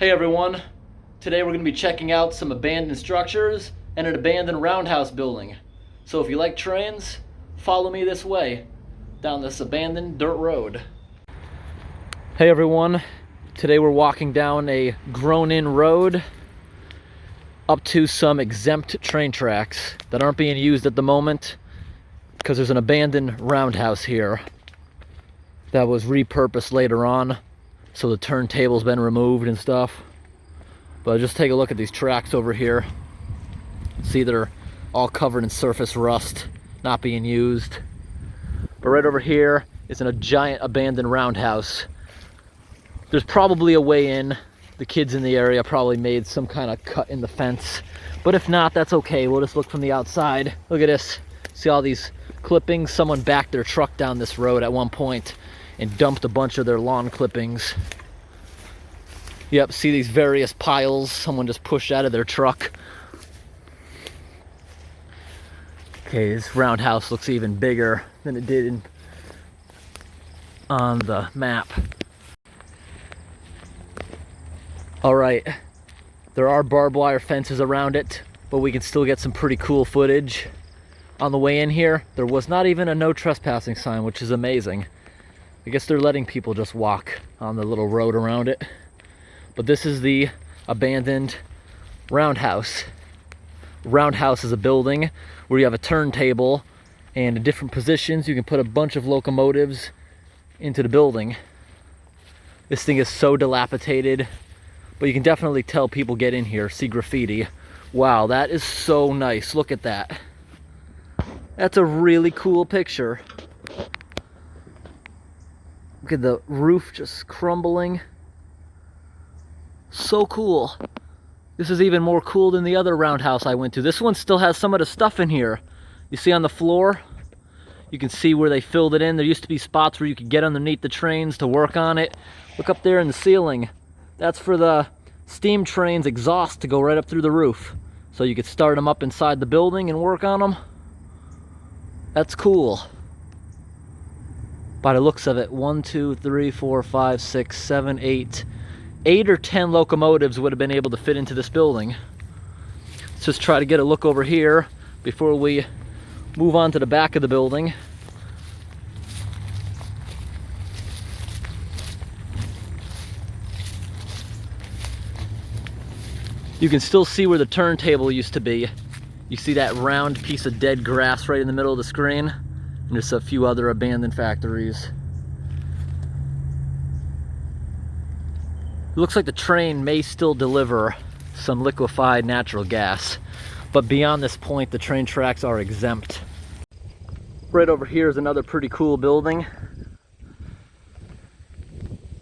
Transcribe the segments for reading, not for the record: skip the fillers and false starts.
Hey everyone, today we're going to be checking out some abandoned structures and an abandoned roundhouse building. So if you like trains, follow me this way, down this abandoned dirt road. Hey everyone, today we're walking down a grown-in road up to some exempt train tracks that aren't being used at the moment because there's an abandoned roundhouse here that was repurposed later on. So the turntable's been removed and stuff. But just take a look at these tracks over here. See, they're all covered in surface rust, not being used. But right over here is a giant abandoned roundhouse. There's probably a way in. The kids in the area probably made some kind of cut in the fence. But if not, that's okay. We'll just look from the outside. Look at this. See all these clippings? Someone backed their truck down this road at one point and dumped a bunch of their lawn clippings. Yep, see these various piles someone just pushed out of their truck. Okay, this roundhouse looks even bigger than it did on the map. All right, there are barbed wire fences around it, but we can still get some pretty cool footage. On the way in here, there was not even a no trespassing sign, which is amazing. I guess they're letting people just walk on the little road around it. But this is the abandoned roundhouse. Roundhouse is a building where you have a turntable, and in different positions you can put a bunch of locomotives into the building. This thing is so dilapidated, but you can definitely tell people get in here, see graffiti. Wow, that is so nice. Look at that. That's a really cool picture. Look at the roof just crumbling. So cool. This is even more cool than the other roundhouse I went to. This one still has some of the stuff in here. You see on the floor? You can see where they filled it in. There used to be spots where you could get underneath the trains to work on it. Look up there in the ceiling. That's for the steam train's exhaust to go right up through the roof. So you could start them up inside the building and work on them. That's cool. By the looks of it, 1, 2, 3, 4, 5, 6, 7, 8. 8 or 10 locomotives would have been able to fit into this building. Let's just try to get a look over here before we move on to the back of the building. You can still see where the turntable used to be. You see that round piece of dead grass right in the middle of the screen? And there's a few other abandoned factories. It looks like the train may still deliver some liquefied natural gas, but beyond this point, the train tracks are exempt. Right over here is another pretty cool building.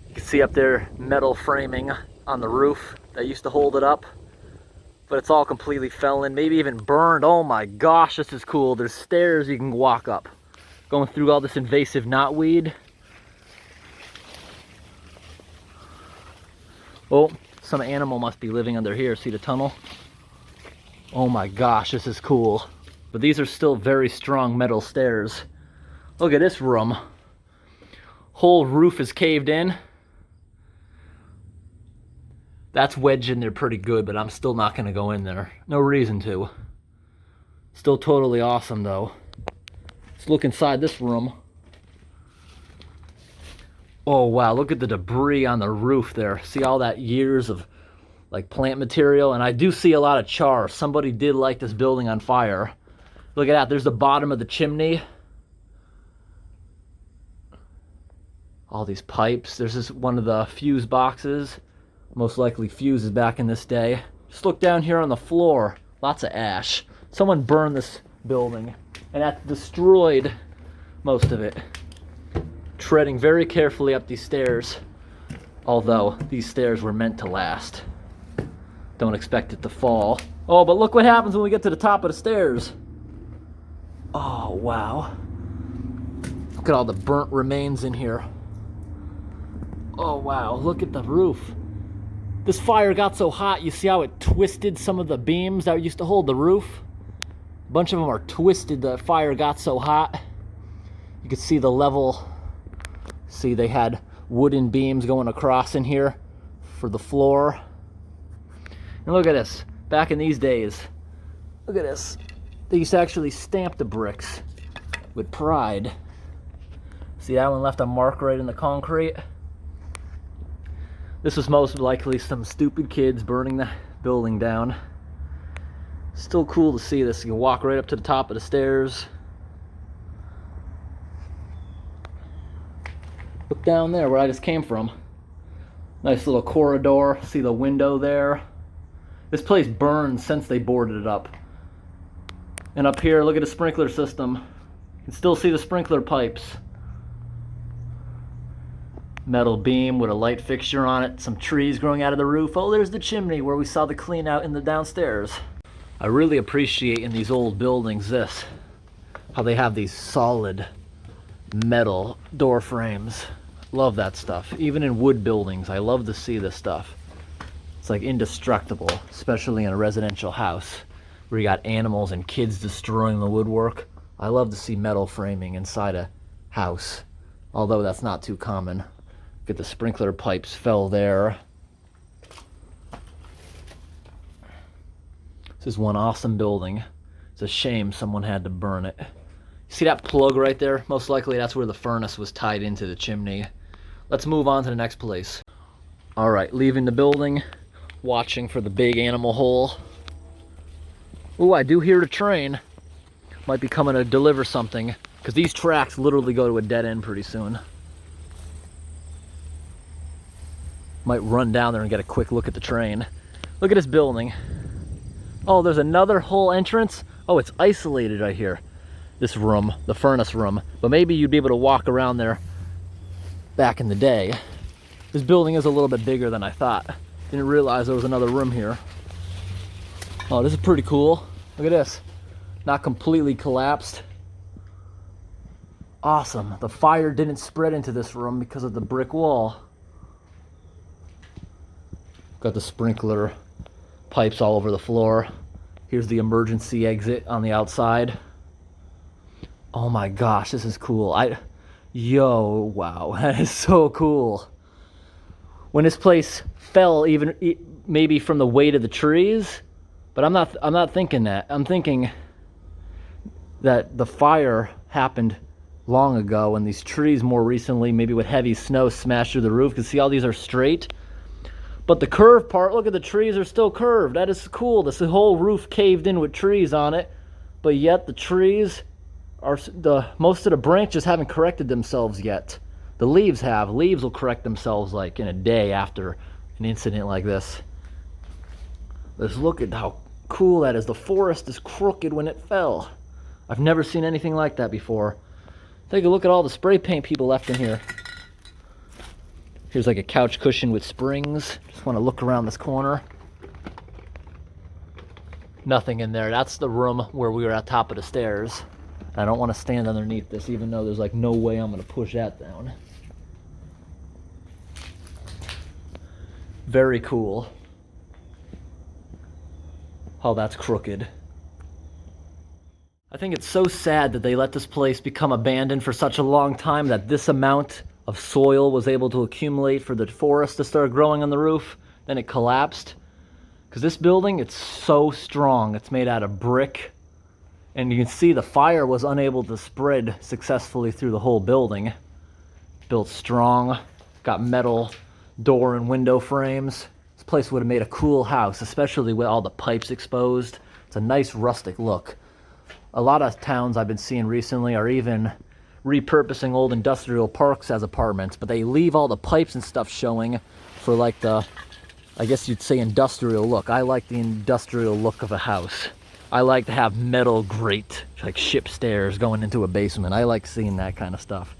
You can see up there metal framing on the roof that used to hold it up, but it's all completely fell in, maybe even burned. Oh my gosh, this is cool. There's stairs you can walk up, going through all this invasive knotweed. Oh, some animal must be living under here. See the tunnel? Oh my gosh, this is cool. But these are still very strong metal stairs. Look at this room. Whole roof is caved in. That's wedged in there pretty good, but I'm still not gonna go in there. No reason to. Still totally awesome though. Let's look inside this room. Oh wow, look at the debris on the roof there. See all that years of like plant material? And I do see a lot of char. Somebody did light this building on fire. Look at that, there's the bottom of the chimney. All these pipes. There's this one of the fuse boxes. Most likely fuses back in this day. Just look down here on the floor. Lots of ash. Someone burned this building and that destroyed most of it. Treading very carefully up these stairs, although these stairs were meant to last. Don't expect it to fall. Oh, but look what happens when we get to the top of the stairs. Oh, wow. Look at all the burnt remains in here. Oh, wow, look at the roof. This fire got so hot, you see how it twisted some of the beams that used to hold the roof? A bunch of them are twisted, the fire got so hot. You could see the level. See, they had wooden beams going across in here for the floor. And look at this. Back in these days, look at this. They used to actually stamp the bricks with pride. See, that one left a mark right in the concrete. This was most likely some stupid kids burning the building down. Still cool to see this. You can walk right up to the top of the stairs. Look down there where I just came from. Nice little corridor. See the window there. This place burned since they boarded it up. And up here, look at the sprinkler system. You can still see the sprinkler pipes. Metal beam with a light fixture on it. Some trees growing out of the roof. Oh, there's the chimney where we saw the clean out in the downstairs. I really appreciate in these old buildings this. How they have these solid metal door frames. Love that stuff. Even in wood buildings, I love to see this stuff. It's like indestructible, especially in a residential house where you got animals and kids destroying the woodwork. I love to see metal framing inside a house, although that's not too common. Look at the sprinkler pipes fell there. This is one awesome building. It's a shame someone had to burn it. See that plug right there? Most likely that's where the furnace was tied into the chimney. Let's move on to the next place. All right, leaving the building, watching for the big animal hole. Ooh, I do hear the train. Might be coming to deliver something, because these tracks literally go to a dead end pretty soon. Might run down there and get a quick look at the train. Look at this building. Oh, there's another whole entrance. Oh, it's isolated right here. This room, the furnace room. But maybe you'd be able to walk around there back in the day. This building is a little bit bigger than I thought. Didn't realize there was another room here. Oh, this is pretty cool. Look at this. Not completely collapsed. Awesome. The fire didn't spread into this room because of the brick wall. Got the sprinkler pipes all over the floor. Here's the emergency exit on the outside. Oh my gosh, this is cool. Yo, wow, that is so cool. When this place fell, even maybe from the weight of the trees, but I'm not thinking that. I'm thinking that the fire happened long ago, and these trees more recently, maybe with heavy snow, smashed through the roof. You can see all these are straight. But the curved part, look at the trees are still curved. That is cool. This whole roof caved in with trees on it, but yet the trees are most of the branches haven't corrected themselves yet. The leaves have. Leaves will correct themselves like in a day after an incident like this. Let's look at how cool that is. The forest is crooked when it fell. I've never seen anything like that before. Take a look at all the spray paint people left in here. Here's like a couch cushion with springs. Just want to look around this corner. Nothing in there. That's the room where we were at top of the stairs. I don't want to stand underneath this, even though there's like no way I'm going to push that down. Very cool. Oh, that's crooked. I think it's so sad that they let this place become abandoned for such a long time, that this amount of soil was able to accumulate for the forest to start growing on the roof. Then it collapsed. Because this building, it's so strong. It's made out of brick. And you can see the fire was unable to spread successfully through the whole building. Built strong. Got metal door and window frames. This place would have made a cool house, especially with all the pipes exposed. It's a nice rustic look. A lot of towns I've been seeing recently are even repurposing old industrial parks as apartments, but they leave all the pipes and stuff showing for like the, I guess you'd say, industrial look. I like the industrial look of a house. I like to have metal grate, like ship stairs going into a basement. I like seeing that kind of stuff.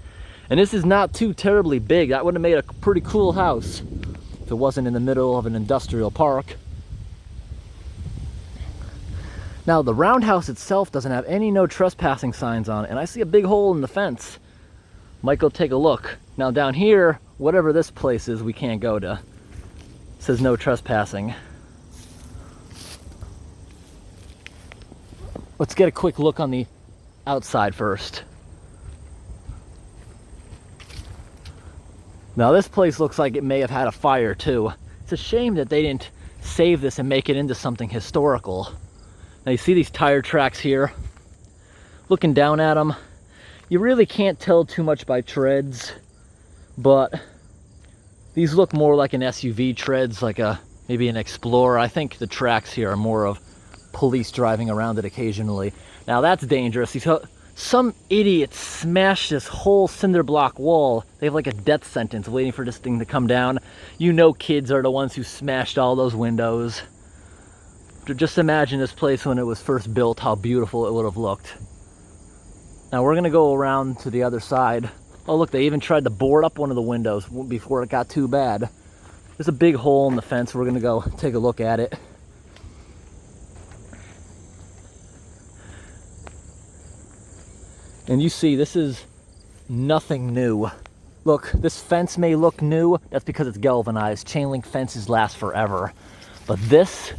And this is not too terribly big. That would have made a pretty cool house if it wasn't in the middle of an industrial park. Now, the Roundhouse itself doesn't have any no trespassing signs on it, and I see a big hole in the fence. Might go take a look. Now, down here, whatever this place is, we can't go to. It says no trespassing. Let's get a quick look on the outside first. Now, this place looks like it may have had a fire, too. It's a shame that they didn't save this and make it into something historical. Now you see these tire tracks here. Looking down at them, you really can't tell too much by treads, but these look more like an SUV treads, like maybe an Explorer. I think the tracks here are more of police driving around it occasionally. Now that's dangerous. Some idiots smashed this whole cinder block wall. They have like a death sentence waiting for this thing to come down. You know, kids are the ones who smashed all those windows. Just imagine this place when it was first built, how beautiful it would have looked. Now we're gonna go around to the other side. Oh look, they even tried to board up one of the windows before it got too bad. There's a big hole in the fence. We're gonna go take a look at it. And you see, this is nothing new. Look, this fence may look new. That's because it's galvanized. Chain link fences last forever. But this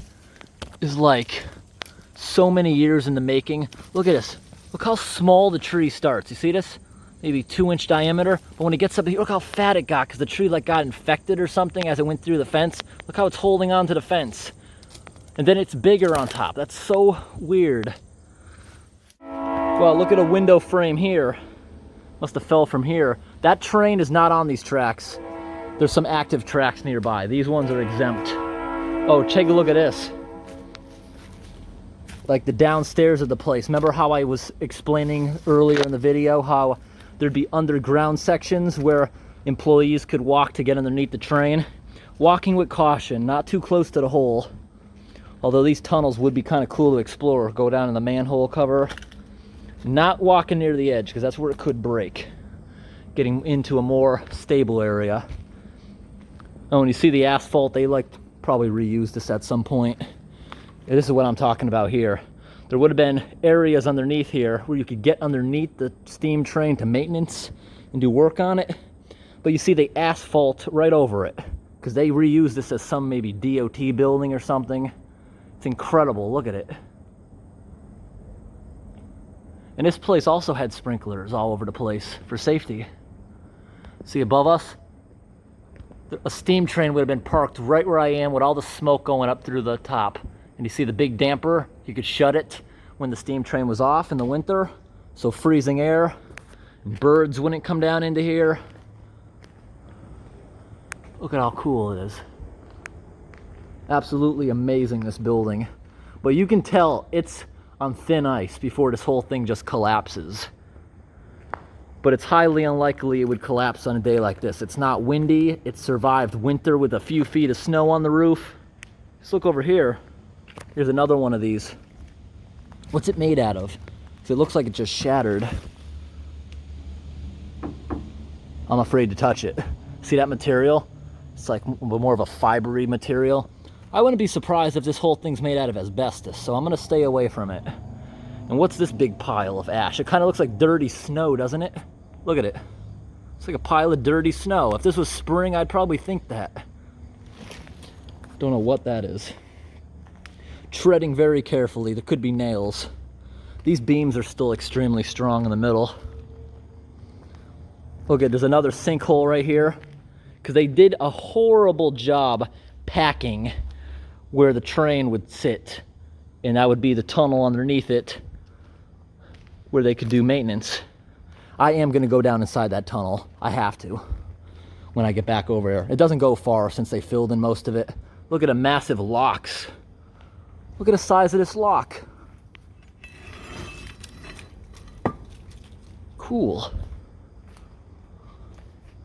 is like so many years in the making. Look at this. Look how small the tree starts. You see this? Maybe 2-inch diameter. But when it gets up here, look how fat it got, because the tree like got infected or something as it went through the fence. Look how it's holding on to the fence. And then it's bigger on top. That's so weird. Well, look at a window frame here. Must have fell from here. That train is not on these tracks. There's some active tracks nearby. These ones are exempt. Oh, take a look at this. Like the downstairs of the place. Remember how I was explaining earlier in the video how there'd be underground sections where employees could walk to get underneath the train? Walking with caution, not too close to the hole. Although these tunnels would be kind of cool to explore. Go down in the manhole cover. Not walking near the edge, because that's where it could break. Getting into a more stable area. Oh, and you see the asphalt, they like probably reused this at some point. Yeah, this is what I'm talking about here. There would have been areas underneath here where you could get underneath the steam train to maintenance and do work on it. But you see the asphalt right over it, because they reused this as some maybe DOT building or something. It's incredible, look at it. And this place also had sprinklers all over the place for safety. See above us? A steam train would have been parked right where I am with all the smoke going up through the top. And you see the big damper? You could shut it when the steam train was off in the winter. So freezing air. And birds wouldn't come down into here. Look at how cool it is. Absolutely amazing, this building. But you can tell it's on thin ice before this whole thing just collapses. But it's highly unlikely it would collapse on a day like this. It's not windy. It survived winter with a few feet of snow on the roof. Just look over here. Here's another one of these. What's it made out of? So it looks like it just shattered. I'm afraid to touch it. See that material? It's like more of a fibery material. I wouldn't be surprised if this whole thing's made out of asbestos, so I'm gonna stay away from it. And what's this big pile of ash? It kind of looks like dirty snow, doesn't it? Look at it. It's like a pile of dirty snow. If this was spring, I'd probably think that. Don't know what that is. Treading very carefully. There could be nails. These beams are still extremely strong in the middle. Look at, there's another sinkhole right here. Because they did a horrible job packing where the train would sit, and that would be the tunnel underneath it where they could do maintenance. I am going to go down inside that tunnel. I have to when I get back over there. It doesn't go far since they filled in most of it. Look at the massive locks. Look at the size of this lock. Cool.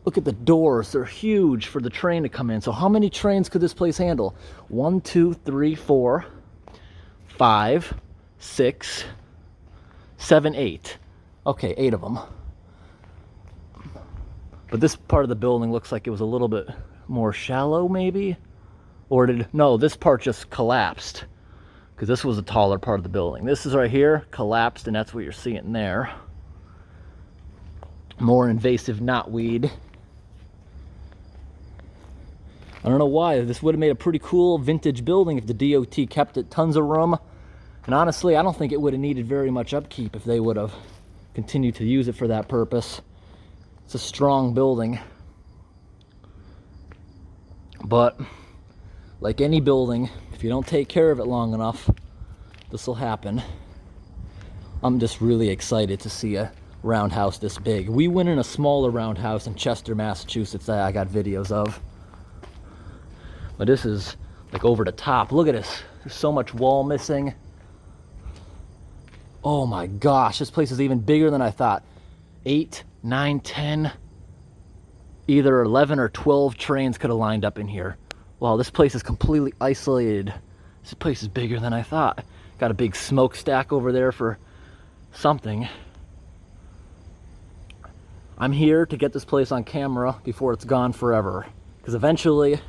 Look at the doors. They're huge for the train to come in. So how many trains could this place handle? 1, 2, 3, 4, 5, 6, 7, 8. Okay, 8 of them. But this part of the building looks like it was a little bit more shallow, maybe? Or no, this part just collapsed. Because this was a taller part of the building. This is right here, collapsed, and that's what you're seeing there. More invasive knotweed. I don't know why. This would have made a pretty cool vintage building if the DOT kept it. Tons of room. And honestly, I don't think it would have needed very much upkeep if they would have continued to use it for that purpose. It's a strong building. But like any building, if you don't take care of it long enough, this will happen. I'm just really excited to see a roundhouse this big. We went in a smaller roundhouse in Chester, Massachusetts that I got videos of. But this is like over the top. Look at this. There's so much wall missing. Oh my gosh, this place is even bigger than I thought. 8, 9, 10, either 11 or 12 trains could have lined up in here. Wow, this place is completely isolated. This place is bigger than I thought. Got a big smokestack over there for something. I'm here to get this place on camera before it's gone forever. Because eventually,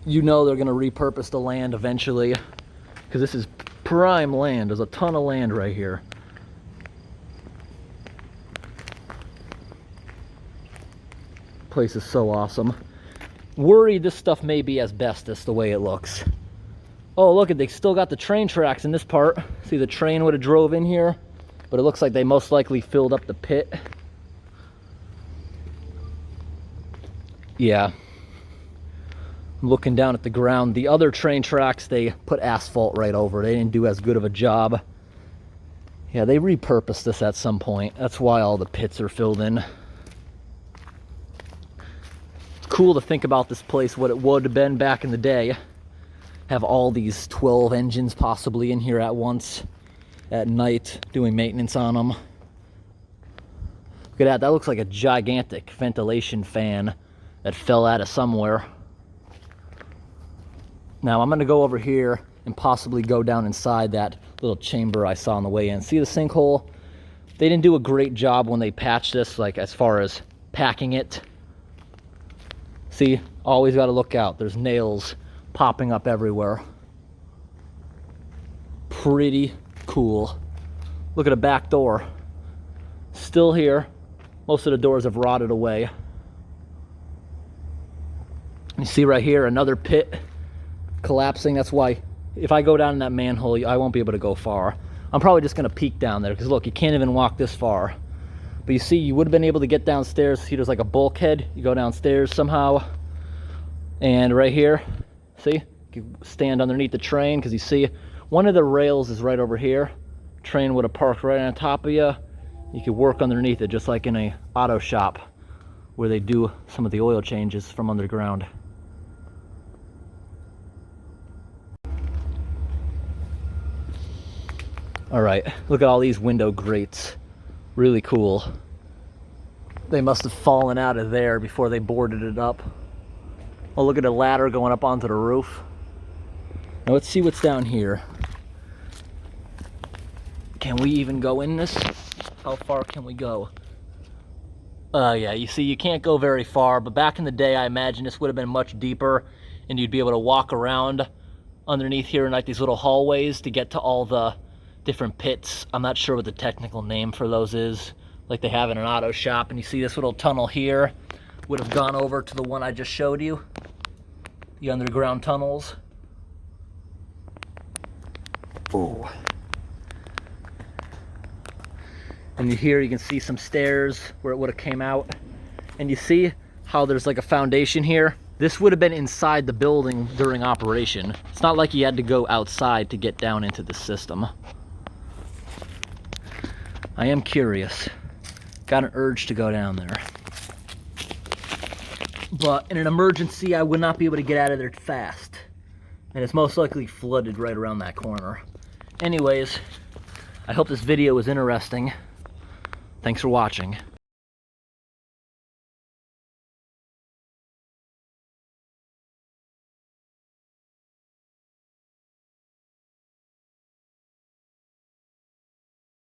you know they're going to repurpose the land eventually. Because this is prime land. There's a ton of land right here. Place is so awesome. Worried this stuff may be asbestos the way it looks. Oh, look, they still got the train tracks in this part. See, the train would have drove in here, but it looks like they most likely filled up the pit. Yeah. I'm looking down at the ground. The other train tracks, they put asphalt right over. They didn't do as good of a job. Yeah, they repurposed this at some point. That's why all the pits are filled in. Cool to think about this place, what it would have been back in the day. Have all these 12 engines possibly in here at once at night doing maintenance on them. Look at that. That looks like a gigantic ventilation fan that fell out of somewhere. Now I'm going to go over here and possibly go down inside that little chamber I saw on the way in. See the sinkhole? They didn't do a great job when they patched this, like as far as packing it. See, always got to look out. There's nails popping up everywhere. Pretty cool. Look at the back door. Still here. Most of the doors have rotted away. You see right here, another pit collapsing. That's why if I go down in that manhole, I won't be able to go far. I'm probably just going to peek down there because look, you can't even walk this far. But you see, you would have been able to get downstairs. See, there's like a bulkhead. You go downstairs somehow. And right here, see, you can stand underneath the train because you see one of the rails is right over here. Train would have parked right on top of you. You could work underneath it just like in a auto shop where they do some of the oil changes from underground. All right, look at all these window grates. Really cool. They must have fallen out of there before they boarded it up. Oh, look at a ladder going up onto the roof. Now let's see what's down here. Can we even go in this? How far can we go? Yeah, you see, you can't go very far, but back in the day, I imagine this would have been much deeper, and you'd be able to walk around underneath here in like these little hallways to get to all the different pits. I'm not sure what the technical name for those is, like they have in an auto shop. And you see this little tunnel here would have gone over to the one I just showed you, the underground tunnels. Oh. And here you can see some stairs where it would have came out. And you see how there's like a foundation here? This would have been inside the building during operation. It's not like you had to go outside to get down into the system. I am curious. Got an urge to go down there. But in an emergency, I would not be able to get out of there fast. And it's most likely flooded right around that corner. Anyways, I hope this video was interesting. Thanks for watching.